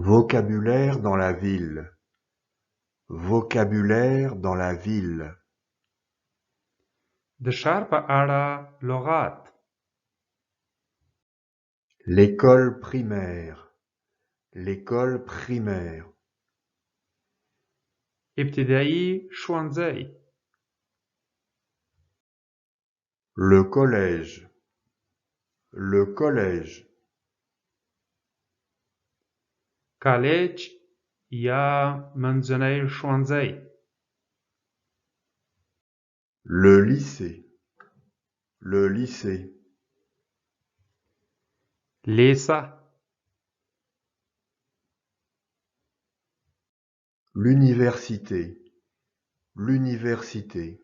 Vocabulaire dans la ville. Vocabulaire dans la ville. د ښار په اړه لغات. L'école primaire. L'école primaire. ابتدایي ښوونځی. Le collège. Le collège. کالج یا منځنی ښوونځی. Le lycée. Le lycée. لیسه. L'université. L'université.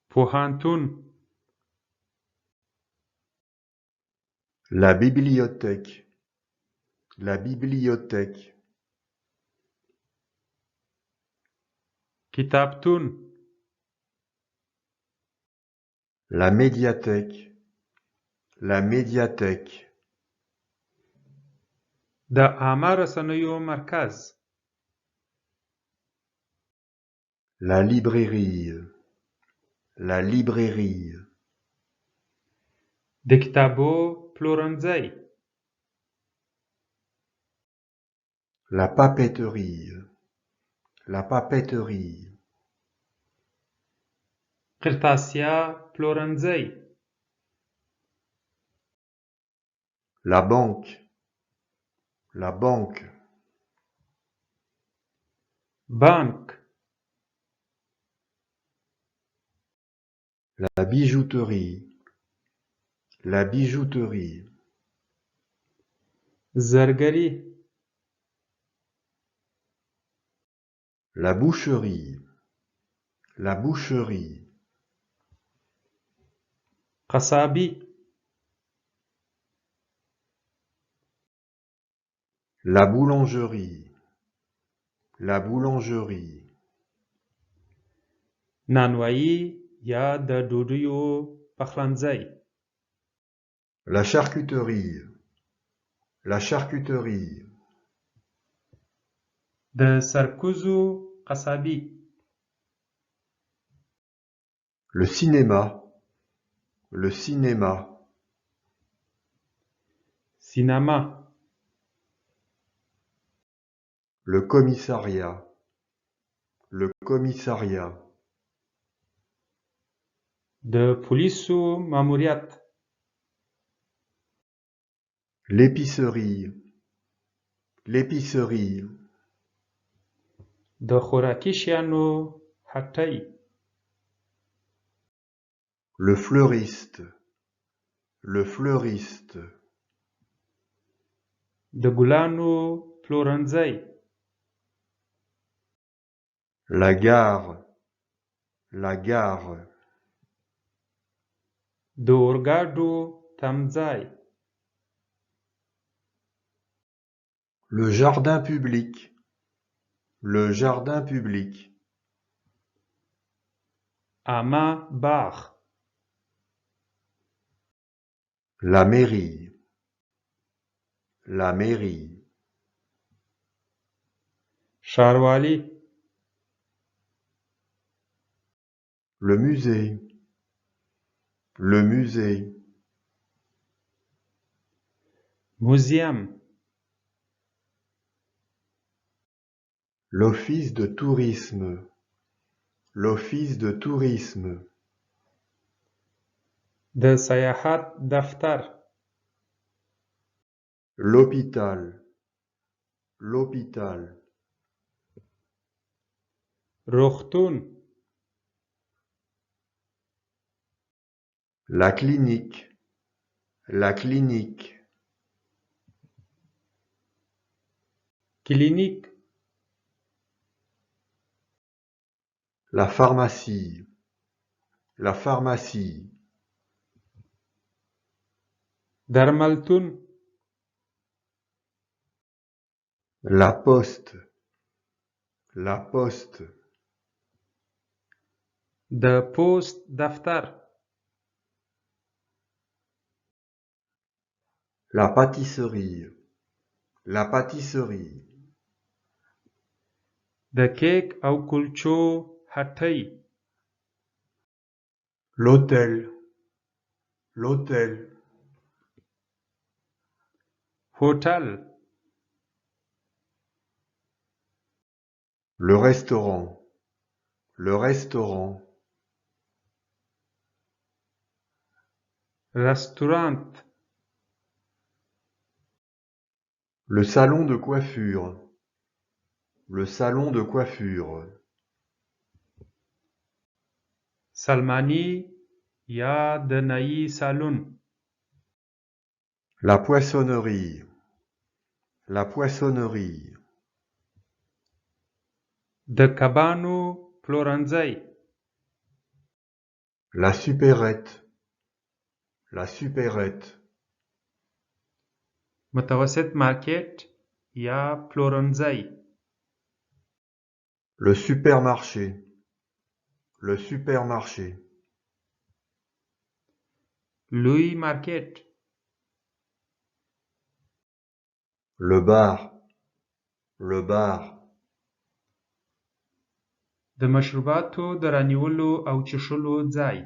پوهنتون. La bibliothèque. La bibliothèque. کتابتون. La médiathèque. La médiathèque. د عامه رسنیو مرکز. La librairie. La librairie. د کتابو پلورنځی. La papeterie. La papeterie. قرطاسیا پلورنځی. La banque. La banque. بانک. La bijouterie. La bijouterie. زرګري. La boucherie. La boucherie. قصابي. La boulangerie. La boulangerie. نانوایی یا د ډوډیو پخلنځی. La charcuterie. La charcuterie. د سرکوزو قصابي. Le cinéma. Le cinéma. سینما. Le commissariat. Le commissariat. د پولیسو ماموریت. L'épicerie. L'épicerie. د خوراکي شیانو هټۍ. Le fleuriste. Le fleuriste. د ګلانو پلورنځی. La gare. La gare. د اورګاډو تمځای. Le jardin public. Le jardin public. عامه باغ. La mairie. La mairie. ښاروالي. Le musée. Le musée. موزیم. L'office de tourisme. L'office de tourisme. د سیاحت دفتر. L'hôpital. L'hôpital. روغتون. La clinique. La clinique. کلینیک. La pharmacie. La pharmacie. درملتون. La poste. La poste. د پوسټ دفتر. La pâtisserie. La pâtisserie. د کیک او کلچو هټۍ. L'hôtel. L'hôtel. هوټل. Le restaurant. Le restaurant. رستورانت. Le salon de coiffure. Le salon de coiffure. سلمانی یا د نايي سالون. La poissonnerie. La poissonnerie. د کبانو پلورنځي. La supérette. La supérette. متوسط مارکیټ یا پلورنځي. Le supermarché. Le supermarché. لوی مارکیټ. Le bar. Le bar. د مشروباتو د رانیولو او چښلو ځای.